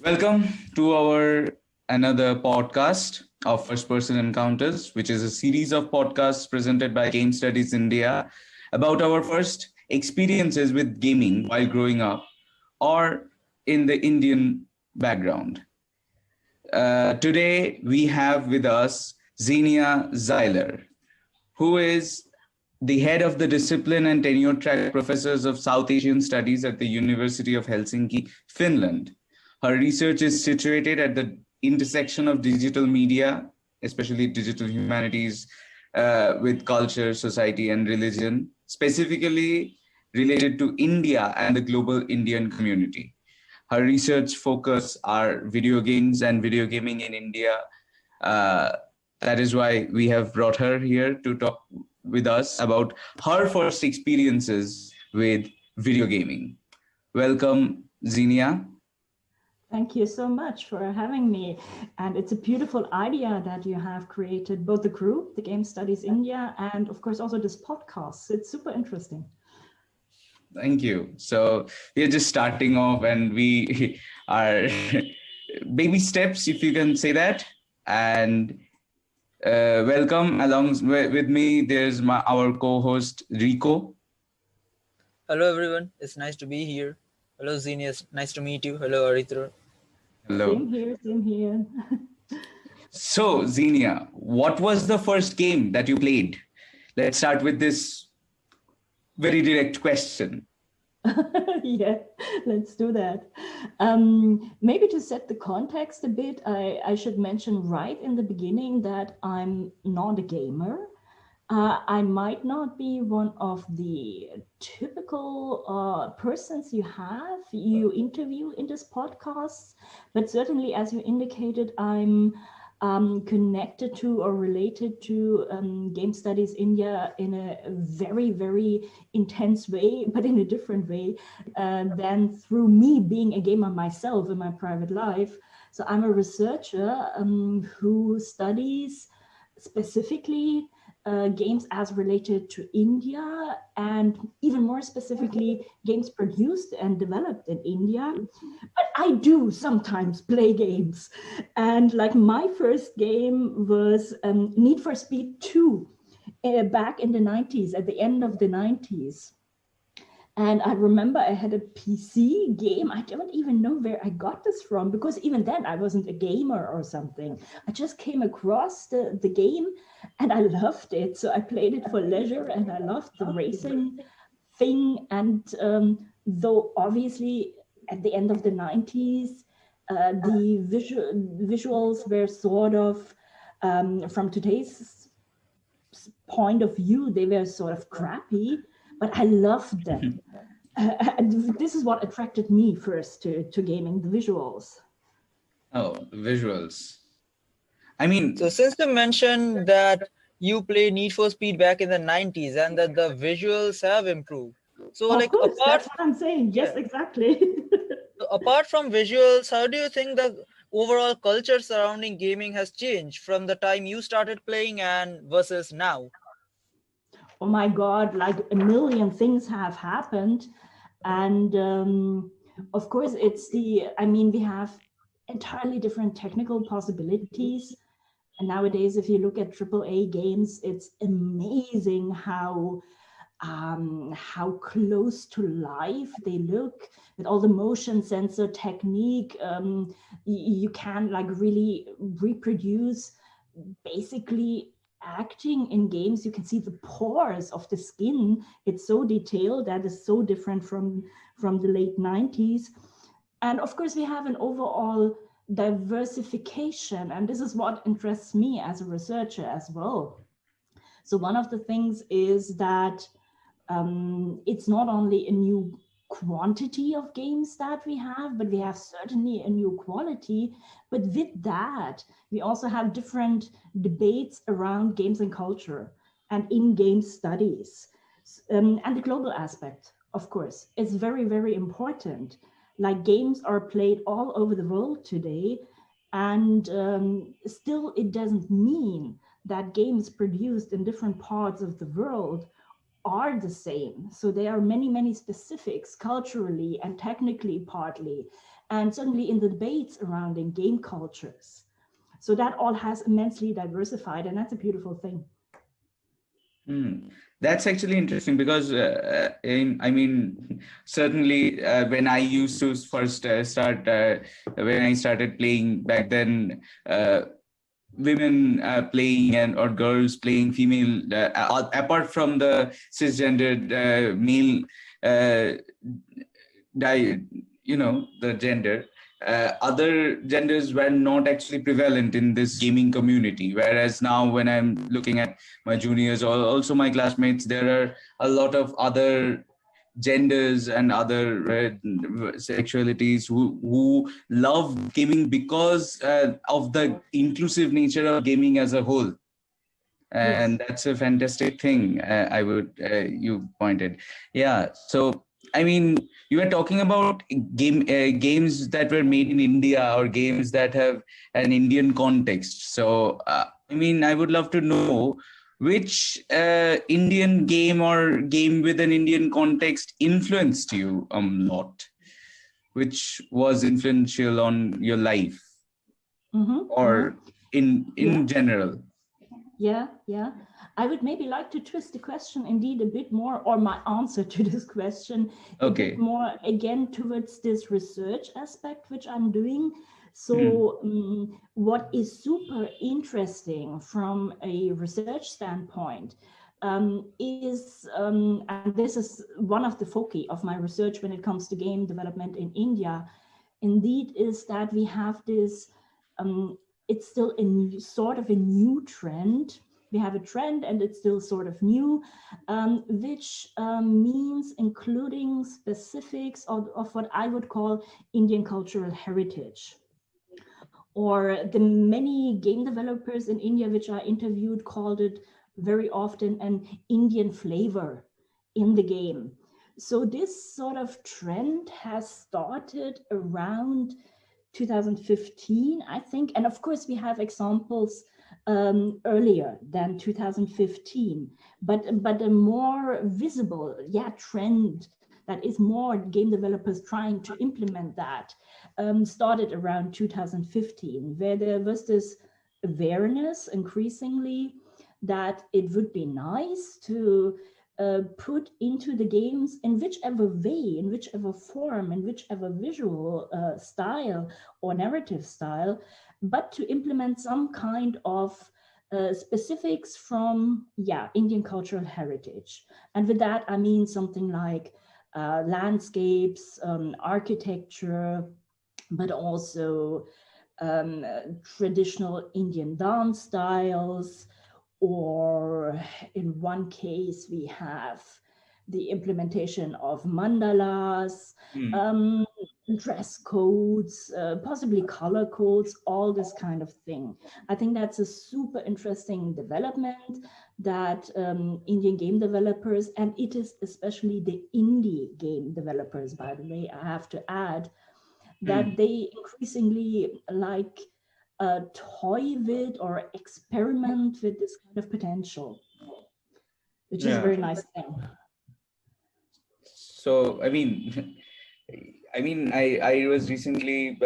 Welcome to our another podcast of First Person Encounters, which is a series of podcasts presented by Game Studies India about our first experiences with gaming while growing up or in the Indian background. Today we have with us Xenia Zeiler, who is the head of the discipline and tenure track professors of South Asian Studies at the University of Helsinki, Finland. Her research is situated at the intersection of digital media, especially digital humanities, with culture, society, and religion, specifically related to India and the global Indian community. Her research focus are video games and video gaming in India. Uh, that is why we have brought her here to talk with us about her first experiences with video gaming. Welcome, Xenia. Thank you so much for having me. And it's a beautiful idea that you have created both the group, the Game Studies India, and of course also this podcast. It's super interesting. Thank you. So we're just starting off and we are baby steps, if you can say that. And welcome along with me. There's our co-host Rico. Hello everyone, it's nice to be here. Hello Xenia, nice to meet you. Hello Aritra. Hello. Same here, same here. So Xenia, what was the first game that you played? Let's start with this very direct question. Yeah, let's do that. Maybe to set the context a bit, I should mention right in the beginning that I'm not a gamer. I might not be one of the typical persons you interview in this podcast, but certainly, as you indicated, I'm connected to or related to Game Studies India in a very, very intense way, but in a different way than through me being a gamer myself in my private life. So I'm a researcher who studies specifically games as related to India, and even more specifically, games produced and developed in India. But I do sometimes play games. And like my first game was Need for Speed 2 back in the 90s, at the end of the 90s. And I remember I had a PC game. I don't even know where I got this from, because even then I wasn't a gamer or something. I just came across the game and I loved it. So I played it for leisure and I loved the racing thing. And though obviously at the end of the 90s, the visuals were sort of, from today's point of view, they were sort of crappy. But I loved them. This is what attracted me first to gaming, the visuals. Oh, the visuals. I mean, So since you mentioned that you played Need for Speed back in the 90s and that the visuals have improved. So of course, that's what I'm saying. Yes, exactly. Apart from visuals, how do you think the overall culture surrounding gaming has changed from the time you started playing and versus now? Oh my God, like a million things have happened. And of course, we have entirely different technical possibilities. And nowadays, if you look at AAA games, it's amazing how close to life they look with all the motion sensor technique. You can like really reproduce basically acting in games. You can see the pores of the skin. It's so detailed. That is so different from the late 90s. And of course, we have an overall diversification. And this is what interests me as a researcher as well. So one of the things is that it's not only a new quantity of games that we have, but we have certainly a new quality. But with that, we also have different debates around games and culture and in-game studies. And the global aspect, of course, is very, very important. Like games are played all over the world today, and still it doesn't mean that games produced in different parts of the world are the same. So there are many, many specifics culturally and technically partly, and certainly in the debates surrounding game cultures. So that all has immensely diversified, and that's a beautiful thing. That's actually interesting because, I mean, certainly when I used to first start, when I started playing back then, women playing or girls playing female, apart from the cisgendered male, the gender, other genders were not actually prevalent in this gaming community. Whereas now, when I'm looking at my juniors or also my classmates, there are a lot of other genders and other sexualities who love gaming because of the inclusive nature of gaming as a whole. And Yes. that's a fantastic thing. I would you pointed, yeah. So I mean, you were talking about games that were made in India or games that have an Indian context. So I mean, I would love to know which Indian game or game with an Indian context influenced you a lot, which was influential on your life or in general. Yeah. I would maybe like to twist the question indeed a bit more, or my answer to this question a bit more again towards this research aspect, which I'm doing. So what is super interesting from a research standpoint is, and this is one of the foci of my research when it comes to game development in India, indeed, is that we have this it's still a new, sort of a new trend. We have a trend and it's still sort of new, which means including specifics of what I would call Indian cultural heritage. Or the many game developers in India which I interviewed called it very often an Indian flavor in the game. So this sort of trend has started around 2015, I think. And of course, we have examples earlier than 2015, but a more visible, trend that is more game developers trying to implement that started around 2015, where there was this awareness increasingly that it would be nice to put into the games in whichever way, in whichever form, in whichever visual style or narrative style, but to implement some kind of specifics from, Indian cultural heritage. And with that, I mean something like landscapes, architecture, but also traditional Indian dance styles, or in one case, we have the implementation of mandalas, dress codes, possibly color codes, all this kind of thing. I think that's a super interesting development that Indian game developers, and it is especially the indie game developers, by the way, I have to add, that they increasingly like toy with or experiment with this kind of potential, which is a very nice thing. So, I mean, I was recently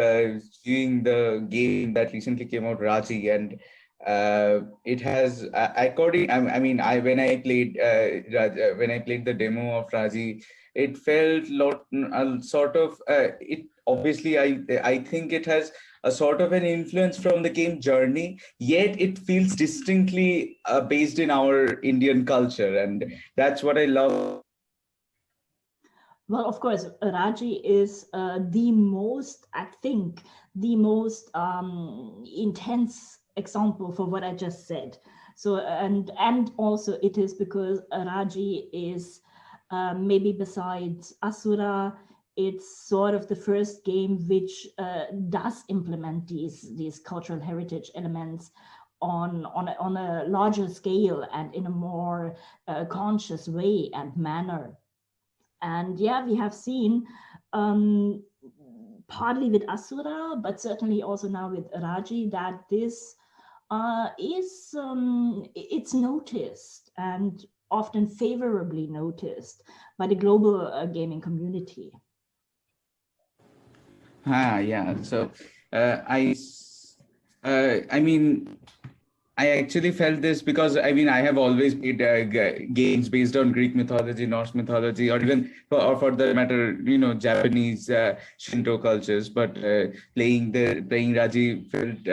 viewing the game that recently came out, Raji, and it has according. When I played when I played the demo of Raji, it felt sort of it. Obviously, I think it has a sort of an influence from the game Journey, yet it feels distinctly based in our Indian culture, and that's what I love. Well, of course, Raji is the most intense example for what I just said. So, and also it is because Raji is maybe besides Asura, it's sort of the first game which does implement these cultural heritage elements on a larger scale and in a more conscious way and manner. And we have seen partly with Asura, but certainly also now with Raji, that this it's noticed. And often favorably noticed by the global gaming community. Yeah. So I mean, I actually felt this because I mean I have always played games based on Greek mythology, Norse mythology, or even for the matter, Japanese Shinto cultures. But playing Raji felt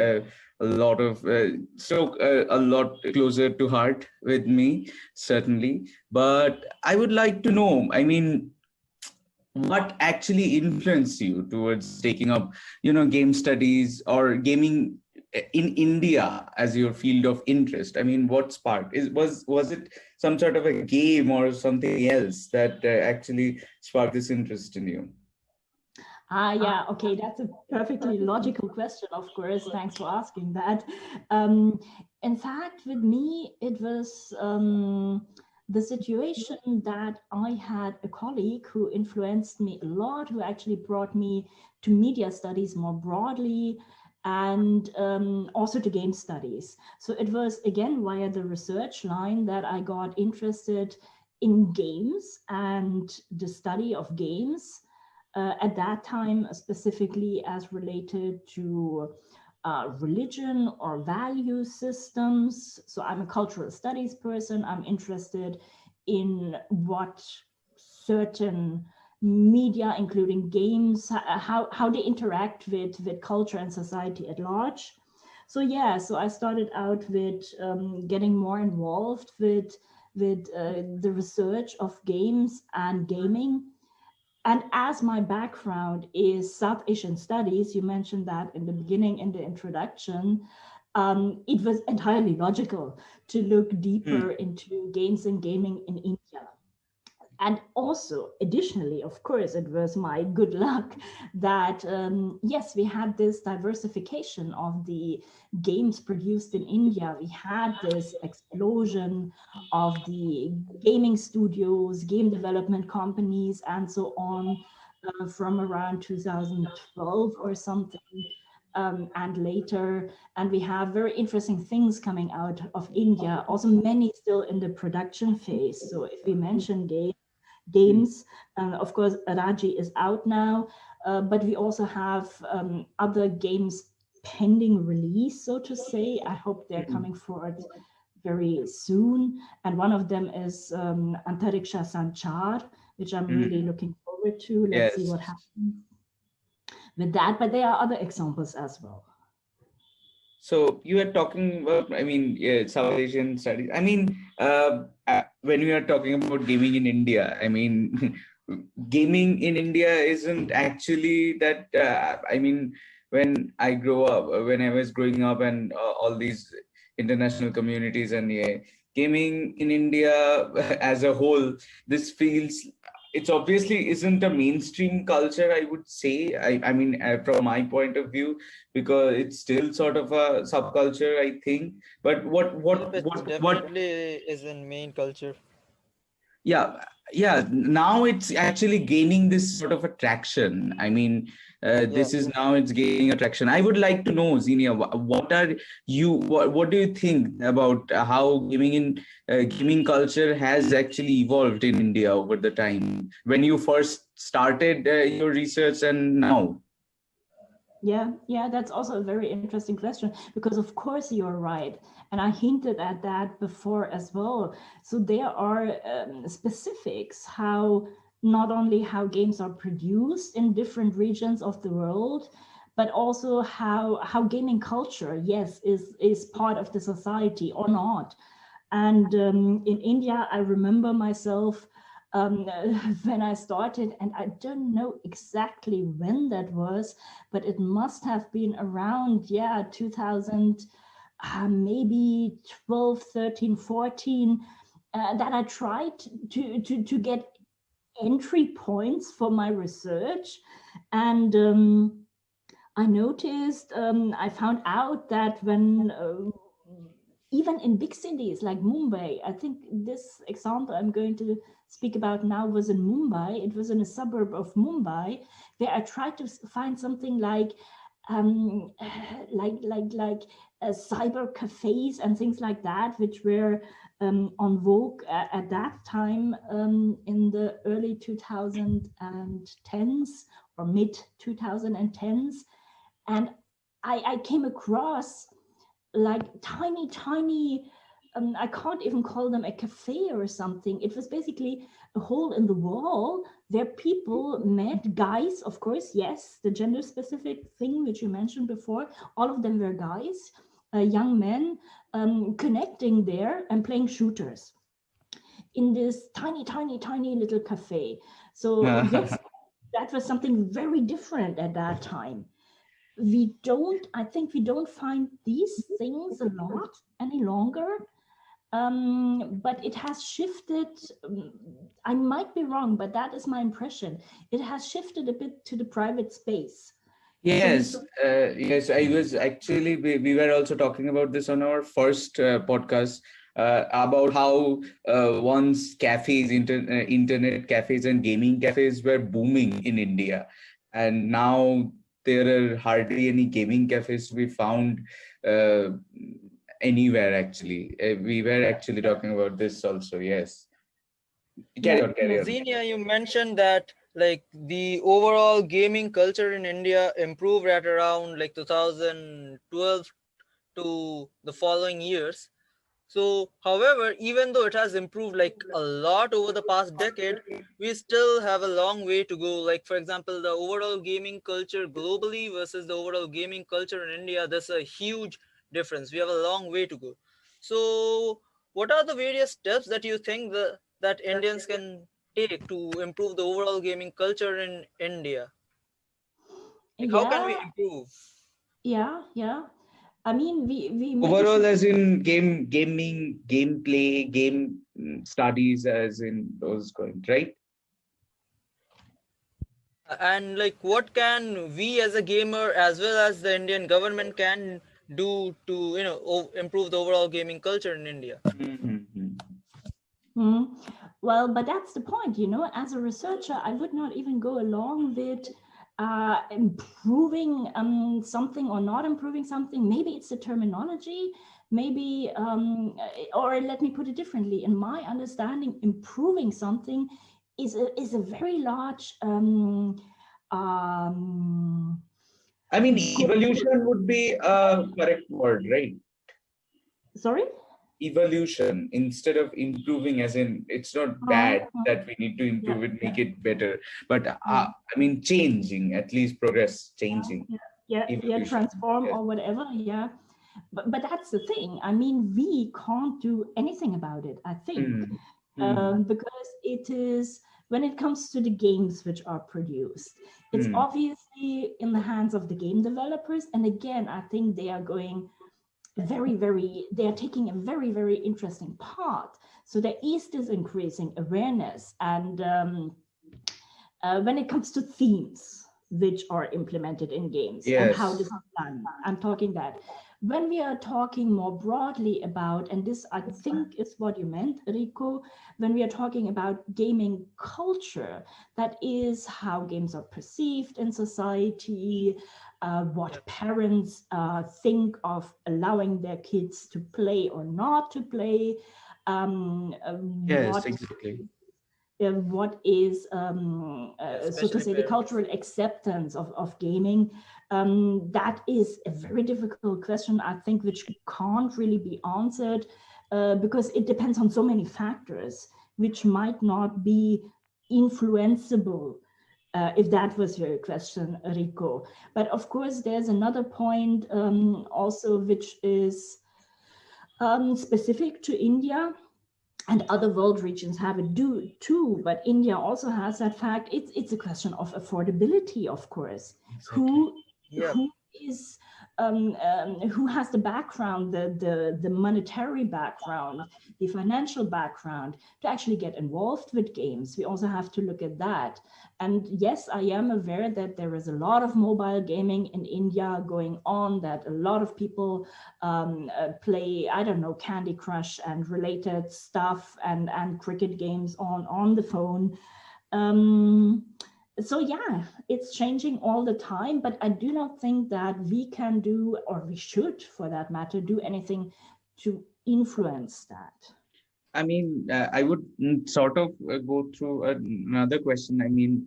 a lot of a lot closer to heart with me, certainly. But I would like to know, I mean, what actually influenced you towards taking up game studies or gaming in India as your field of interest? I mean, what sparked? Was it some sort of a game or something else that actually sparked this interest in you? Yeah, okay, that's a perfectly logical question, of course. Thanks for asking that. In fact, with me, it was the situation that I had a colleague who influenced me a lot, who actually brought me to media studies more broadly, and also to game studies. So it was, again, via the research line that I got interested in games and the study of games. At that time, specifically as related to religion or value systems. So I'm a cultural studies person. I'm interested in what certain media, including games, how they interact with culture and society at large. So yeah, so I started out with getting more involved with the research of games and gaming. And as my background is South Asian studies, you mentioned that in the beginning, in the introduction, it was entirely logical to look deeper into games and gaming in India. And also, additionally, of course, it was my good luck that, yes, we had this diversification of the games produced in India. We had this explosion of the gaming studios, game development companies, and so on from around 2012 or something. And later, and we have very interesting things coming out of India, also many still in the production phase. So if we mention games. Of course, Raji is out now, but we also have other games pending release, so to say. I hope they're coming forward very soon. And one of them is Antariksha Sanchar, which I'm really looking forward to. Let's see what happens with that. But there are other examples as well. So you were talking about, I mean, South Asian studies. I mean, when we are talking about gaming in India, I mean, gaming in India isn't actually that. I mean, when I was growing up, and all these international communities, and gaming in India as a whole, this feels, it's obviously isn't a mainstream culture, I would say. I mean, from my point of view, because it's still sort of a subculture, I think. But It what definitely is in main culture. Yeah, now it's actually gaining this sort of attraction. I mean, Yeah. this is now it's gaining attraction. I would like to know, Xenia, what do you think about how gaming culture has actually evolved in India over the time when you first started your research and now? Yeah, that's also a very interesting question, because of course you're right. And I hinted at that before as well. So there are specifics how not only how games are produced in different regions of the world, but also how gaming culture, yes, is part of the society or not. And in India, I remember myself when I started, and I don't know exactly when that was, but it must have been around, 2000, maybe 12, 13, 14, that I tried to get entry points for my research. And I noticed, I found out that when even in big cities like Mumbai, I think this example I'm going to speak about now was in Mumbai. It was in a suburb of Mumbai, where I tried to find something like cyber cafes and things like that, which were on vogue at that time in the early 2010s or mid 2010s. And I came across like tiny, I can't even call them a cafe or something. It was basically a hole in the wall where people met, guys, of course, yes, the gender specific thing which you mentioned before, all of them were guys, young men, connecting there and playing shooters in this tiny little cafe. So yes, that was something very different at that time. I think we don't find these things a lot any longer. But it has shifted. I might be wrong, but that is my impression. It has shifted a bit to the private space. Yes, yes. I was actually, we were also talking about this on our first podcast about how once cafes, internet cafes and gaming cafes were booming in India. And now there are hardly any gaming cafes to be found uh, anywhere, actually. We were actually talking about this also. Yes. Carry on, carry on. Xenia, you mentioned that like the overall gaming culture in India improved at around like 2012 to the following years. So, however, even though it has improved like a lot over the past decade, we still have a long way to go. Like, for example, the overall gaming culture globally versus the overall gaming culture in India, there's a huge difference. We have a long way to go. So, what are the various steps that you think that Indians can take to improve the overall gaming culture in India? Like, how can we Yeah, improve? yeah. I mean, we maybe Overall, should. as in gaming, gameplay, game studies, as in those going, right? And like what can we as a gamer as well as the Indian government can do to improve the overall gaming culture in India? Mm-hmm. Hmm. Well, but that's the point, as a researcher, I would not even go along with improving something or not improving something. Maybe it's the terminology, maybe, or let me put it differently. In my understanding, improving something is a very large I mean, goal. evolution would be a correct word, right? Sorry? Evolution instead of improving, as in it's not bad that we need to Yeah, improve it, make yeah, it better, but yeah. I mean, changing, at least progress, changing, Yeah, evolution. transform Yes. or whatever. Yeah, but that's the thing. I mean, we can't do anything about it, I think, Mm. Mm. because it is, when it comes to the games which are produced, it's Mm. obviously in the hands of the game developers. And again, I think they are going they are taking a very interesting part. So there is this increasing awareness, and when it comes to themes which are implemented in games and how Yes. this is done, I'm talking that. When we are talking more broadly about, and this I think is what you meant, Rico, when we are talking about gaming culture, that is how games are perceived in society, what parents think of allowing their kids to play or not to play, Yes, what exactly. what is, so to Especially say, the parents. cultural acceptance of gaming. That is a very difficult question, I think, which can't really be answered because it depends on so many factors, which might not be influenceable. If that was your question, Rico. But of course, there's another point also, which is specific to India, and other world regions have it too, but India also has that fact. It's a question of affordability, of course. Exactly. Who Yep. who is who has the background, the monetary background, the financial background to actually get involved with games? We also have to look at that. And yes, I am aware that there is a lot of mobile gaming in India going on, that a lot of people play, I don't know, Candy Crush and related stuff, and cricket games on the phone. Um, So yeah, it's changing all the time, but I do not think that we can do, or we should for that matter, do anything to influence that. I mean, I would sort of go through another question. I mean,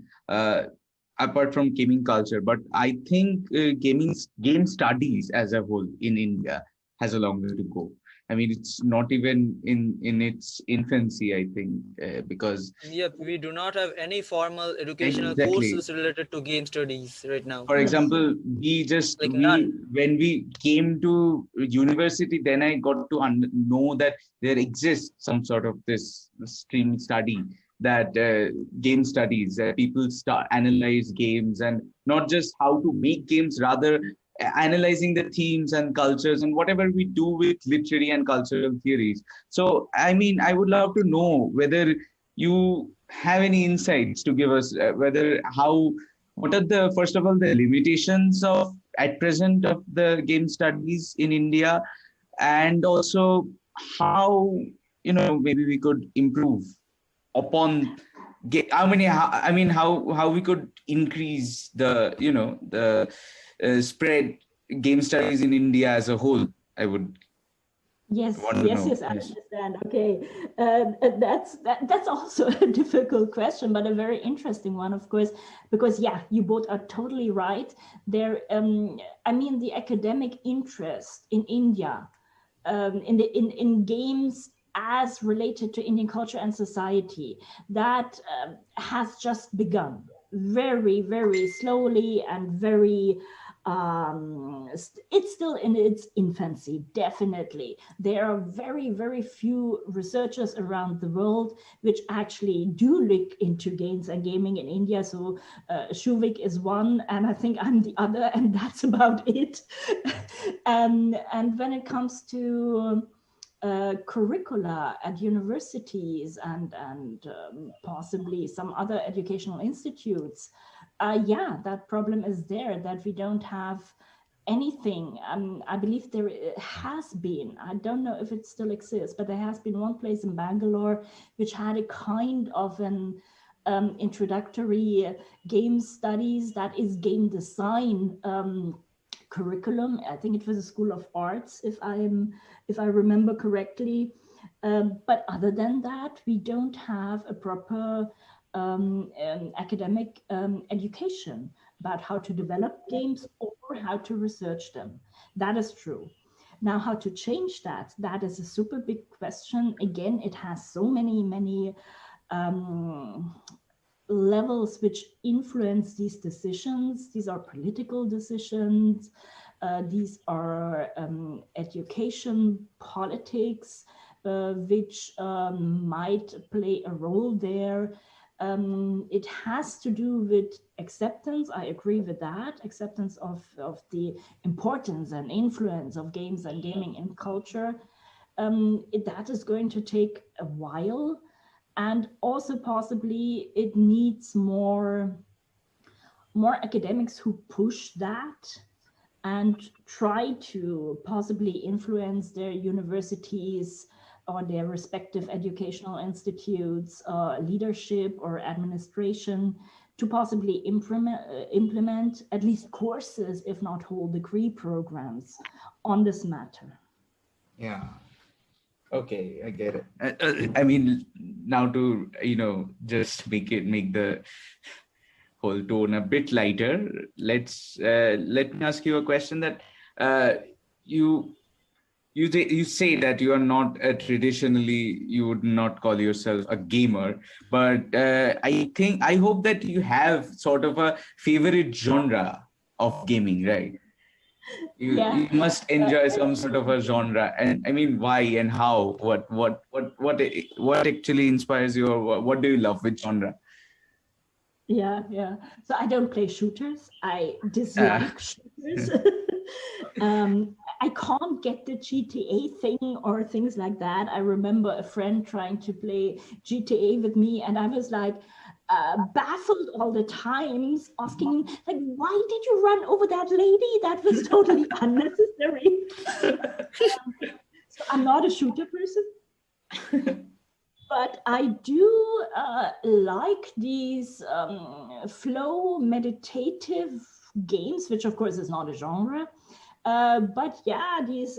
apart from gaming culture, but I think game studies as a whole in India has a long way to go. I mean, it's not even in its infancy, I think, because Yep, we do not have any formal educational exactly. courses related to game studies right now. For Yes. example, Like none. when we came to university, then I got to know that there exists some sort of this stream study, that game studies, people start analyze games, and not just how to make games, rather analyzing the themes and cultures and whatever we do with literary and cultural theories. So I mean, I would love to know whether you have any insights to give us, whether how what are the first of all the limitations of at present of the game studies in India, and also how, maybe we could improve upon I mean how we could increase the the spread game studies in India as a whole. I would Yes, want to yes, know. yes, I Yes. understand. Okay, that's also a difficult question, but a very interesting one, of course, because yeah, you both are totally right. There, I mean, the academic interest in India, in games as related to Indian culture and society, that has just begun very, very slowly and very it's still in its infancy, definitely. There are very, very few researchers around the world which actually do look into games and gaming in India. So Shuvik is one, and I think I'm the other, and that's about it. And when it comes to curricula at universities and possibly some other educational institutes, yeah, that problem is there, that we don't have anything. I believe there has been, I don't know if it still exists, but there has been one place in Bangalore which had a kind of an introductory game studies, that is game design curriculum. I think it was a School of Arts, if I remember correctly. But other than that, we don't have a proper academic education about how to develop games or how to research them. That is true. Now, how to change that? That is a super big question. Again, it has so many levels which influence these decisions. These are political decisions. These are education politics, which might play a role there. It has to do with acceptance. I agree with that. Acceptance of the importance and influence of games and gaming in culture. That is going to take a while. And also possibly it needs more academics who push that and try to possibly influence their universities or their respective educational institutes, leadership or administration, to possibly implement at least courses, if not whole degree programs on this matter. Yeah. Okay, I get it. I mean, now to just make the whole tone a bit lighter. Let me ask you a question that you you say that you are not traditionally, you would not call yourself a gamer, but I hope that you have sort of a favorite genre of gaming, right? Yeah. You must enjoy some sort of a genre, and I mean, why and how? What actually inspires you, or what do you love with genre? Yeah, yeah. So I don't play shooters. I Uh, dislike shooters. I can't get the GTA thing or things like that. I remember a friend trying to play GTA with me, and I was like baffled all the times, asking him, like, why did you run over that lady? That was totally unnecessary. So I'm not a shooter person. But I do like these flow meditative games, which of course is not a genre. But yeah, these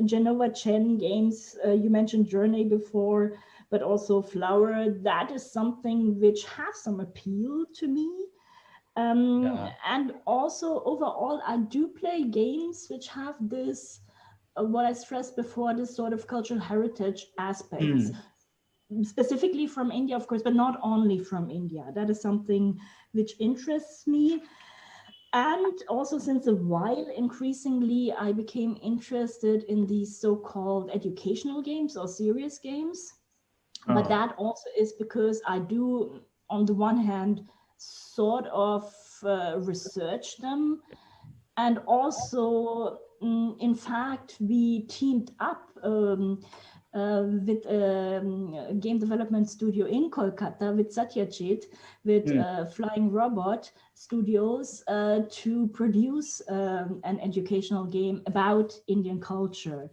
Genova Chen games, you mentioned Journey before, but also Flower, that is something which has some appeal to me. And also overall, I do play games which have this, what I stressed before, this sort of cultural heritage aspects, specifically from India, of course, but not only from India. That is something which interests me. And also, since a while, increasingly, I became interested in these so-called educational games or serious games. But that also is because I do, on the one hand, sort of research them. And also, in fact, we teamed up with a game development studio in Kolkata with Satyajit, with Flying Robot Studios, to produce an educational game about Indian culture.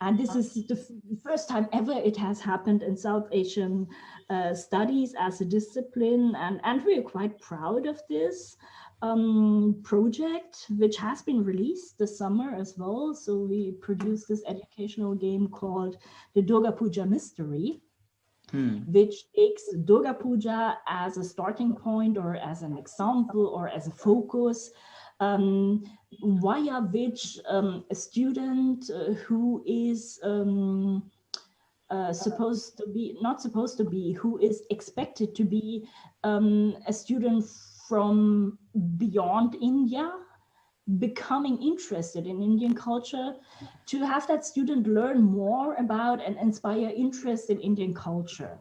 And this is the first time ever it has happened in South Asian studies as a discipline. And we're quite proud of this project, which has been released this summer as well. So we produced this educational game called the Durga Puja Mystery, which takes Durga Puja as a starting point or as an example or as a focus, via which a student who is supposed to be, not supposed to be, who is expected to be a student from beyond India, becoming interested in Indian culture, to have that student learn more about and inspire interest in Indian culture.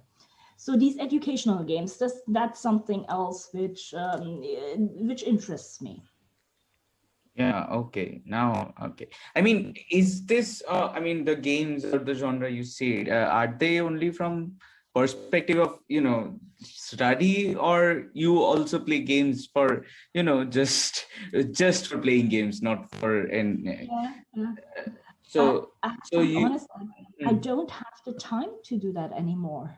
So these educational games, that's something else which interests me. Yeah, okay. Now, okay. I mean, is this, I mean, the games or the genre you said, are they only from perspective of, study, or you also play games for, just for playing games, not for, so, I have so to be you, honest, I don't have the time to do that anymore.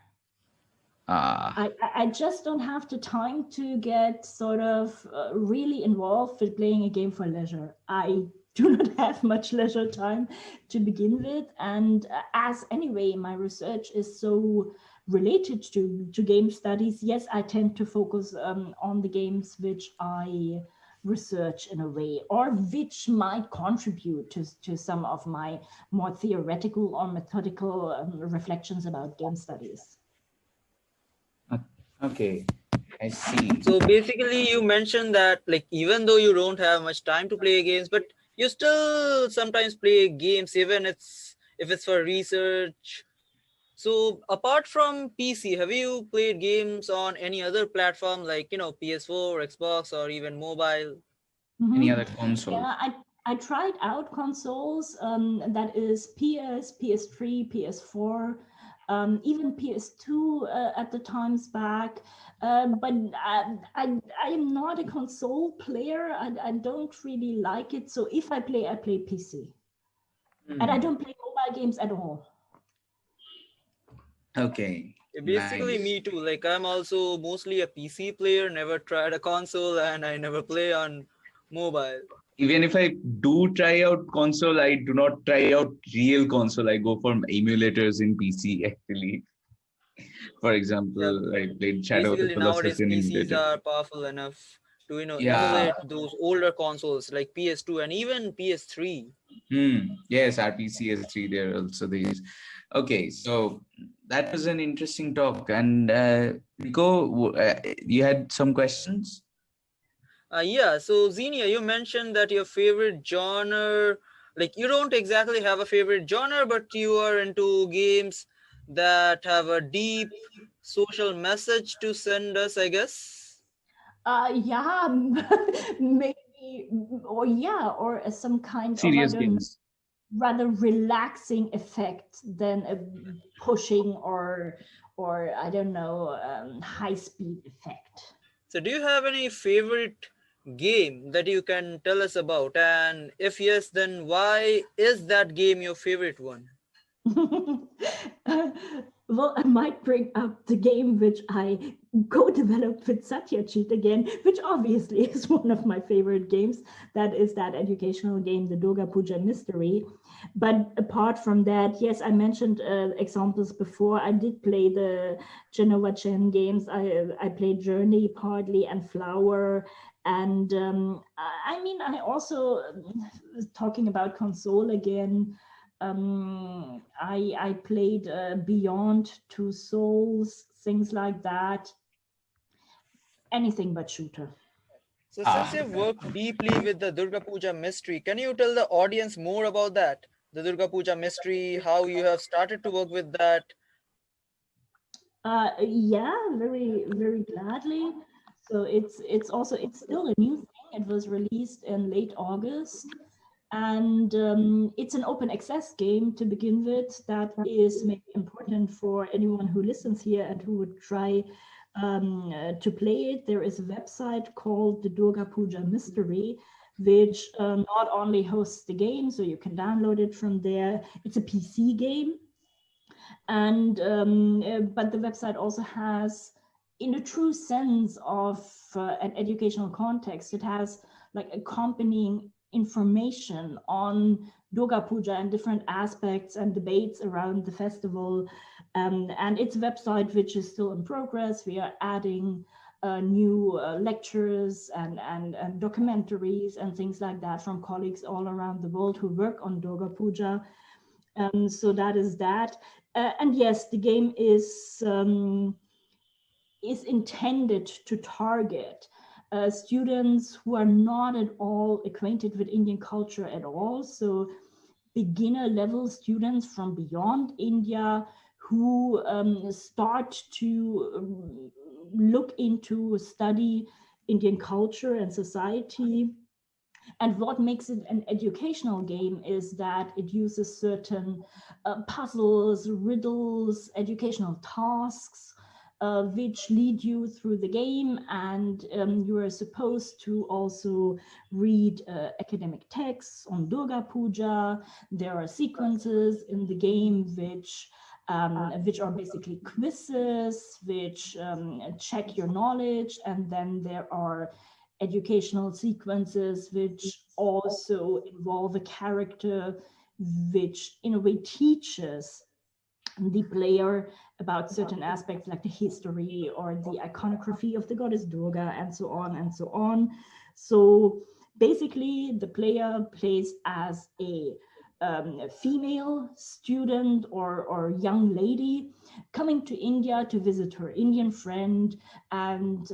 I just don't have the time to get sort of really involved with playing a game for leisure. I do not have much leisure time to begin with. And as anyway, my research is so related to game studies, yes, I tend to focus on the games which I research in a way, or which might contribute to some of my more theoretical or methodical reflections about game studies. Okay, I see. So basically, you mentioned that like even though you don't have much time to play games, but you still sometimes play games, even if it's for research. So apart from PC, have you played games on any other platform like PS4, Xbox, or even mobile? Any other console? Yeah, I tried out consoles. That is PS, PS3, PS4. Even PS2 at the times back, but I am not a console player. I don't really like it. So if I play PC, and I don't play mobile games at all. Okay. Basically, Nice. me too. Like I'm also mostly a PC player. Never tried a console, and I never play on mobile. Even if I do try out console, I do not try out real console. I go for emulators in PC actually. For example, I played Shadow of the Basically, Colossus nowadays in PCs emulator. are powerful enough to Yeah. emulate those older consoles like PS2 and even PS3. Yes, RPC S3 there also these. Okay, so that was an interesting talk. And Rico, you had some questions? Yeah, so Xenia, you mentioned that your favorite genre, like you don't exactly have a favorite genre, but you are into games that have a deep social message to send us, I guess. Yeah, maybe, or some kind of, I Serious don't know, games. rather relaxing effect than a pushing or I don't know, high speed effect. So do you have any favorite game that you can tell us about? And if yes, then why is that game your favorite one? Well, I might bring up the game which I co-developed with Satyajit again, which obviously is one of my favorite games. That is that educational game, the Durga Puja Mystery. But apart from that, yes, I mentioned examples before. I did play the Genova Chen games. I played Journey partly and Flower. And I mean, I also, talking about console again, I played Beyond Two Souls, things like that. Anything but shooter. So since you've worked deeply with the Durga Puja mystery, can you tell the audience more about that? The Durga Puja mystery, how you have started to work with that? Yeah, very gladly. So it's still a new thing. It was released in late August, and it's an open access game to begin with. That is maybe important for anyone who listens here and who would try to play it. There is a website called the Durga Puja Mystery, which not only hosts the game, so you can download it from there. It's a PC game, and but the website also has, in a true sense of an educational context, it has like accompanying information on Durga Puja and different aspects and debates around the festival. And it's a website which is still in progress. We are adding new lectures and documentaries and things like that from colleagues all around the world who work on Durga Puja. So that is that. And yes, the game is intended to target students who are not at all acquainted with Indian culture at all. So beginner level students from beyond India who start to look into, study Indian culture and society. And what makes it an educational game is that it uses certain puzzles, riddles, educational tasks, which lead you through the game. And you are supposed to also read academic texts on Durga Puja. There are sequences in the game which are basically quizzes, which check your knowledge. And then there are educational sequences which also involve a character which in a way teaches the player about certain aspects like the history or the iconography of the goddess Durga, and so on and so on. So basically the player plays as a female student or young lady coming to India to visit her Indian friend, and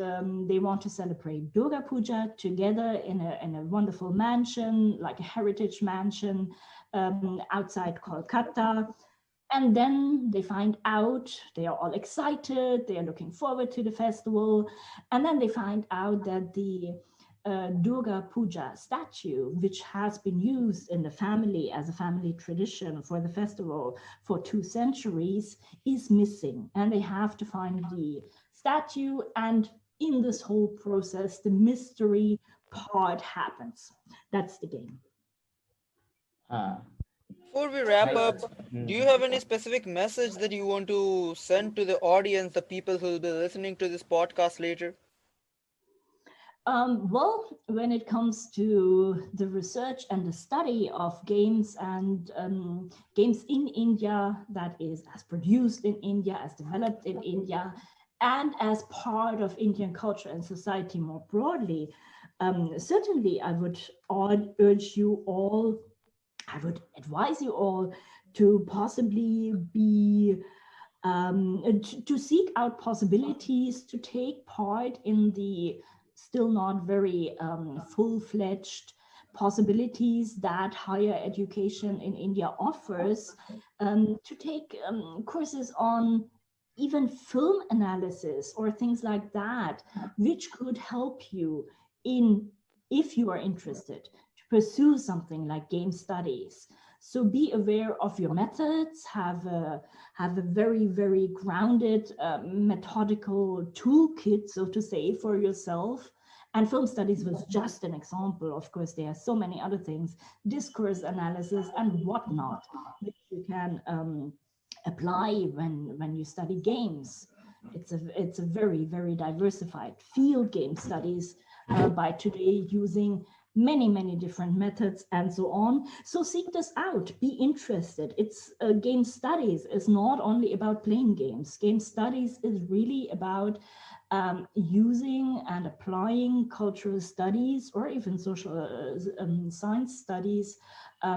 they want to celebrate Durga Puja together in a wonderful mansion, like a heritage mansion outside Kolkata. And then they find out, they are all excited, they are looking forward to the festival, and then they find out that the Durga Puja statue, which has been used in the family as a family tradition for the festival for 2 centuries, is missing. And they have to find the statue. And in this whole process, the mystery part happens. That's the game. Before we wrap up, do you have any specific message that you want to send to the audience, the people who will be listening to this podcast later? Well, when it comes to the research and the study of games and games in India, that is as produced in India, as developed in India, and as part of Indian culture and society more broadly, certainly I would urge you all, I would advise you all to possibly be to seek out possibilities to take part in the still not very full-fledged possibilities that higher education in India offers, to take courses on even film analysis or things like that, which could help you in, if you are interested, to pursue something like game studies. So be aware of your methods, have a very, very grounded methodical toolkit, so to say, for yourself. And film studies was just an example. Of course, there are so many other things, discourse analysis and whatnot, which you can apply when you study games. It's a very, very diversified field, game studies by today, using many different methods and so on. So seek this out, be interested. It's game studies is not only about playing games. Game studies is really about using and applying cultural studies or even social science studies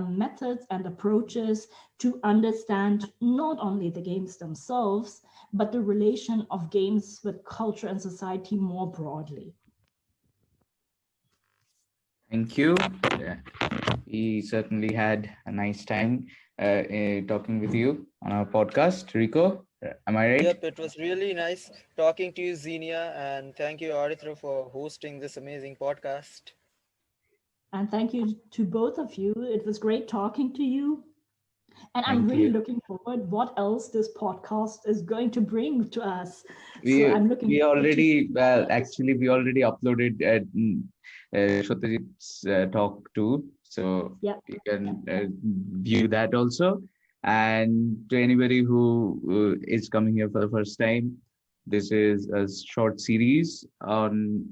methods and approaches to understand not only the games themselves, but the relation of games with culture and society more broadly. Thank you. We certainly had a nice time talking with you on our podcast. Rico, am I right? Yep, it was really nice talking to you, Xenia, and thank you, Arithra, for hosting this amazing podcast. And thank you to both of you. It was great talking to you. And I'm Thank really you. looking forward what else this podcast is going to bring to us. We So I'm looking we forward already actually we already uploaded Shwetaji's talk too, so Yep. you can view that also. And to anybody who is coming here for the first time, this is a short series on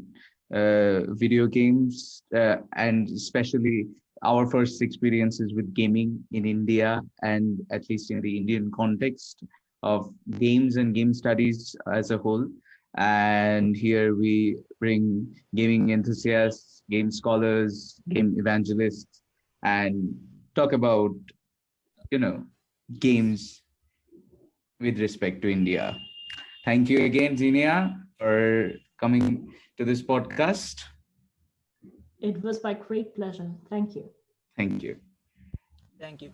video games and especially our first experiences with gaming in India, and at least in the Indian context of games and game studies as a whole. And here we bring gaming enthusiasts, game scholars, game evangelists, and talk about, games with respect to India. Thank you again, Xenia, for coming to this podcast. It was my great pleasure. Thank you. Thank you. Thank you.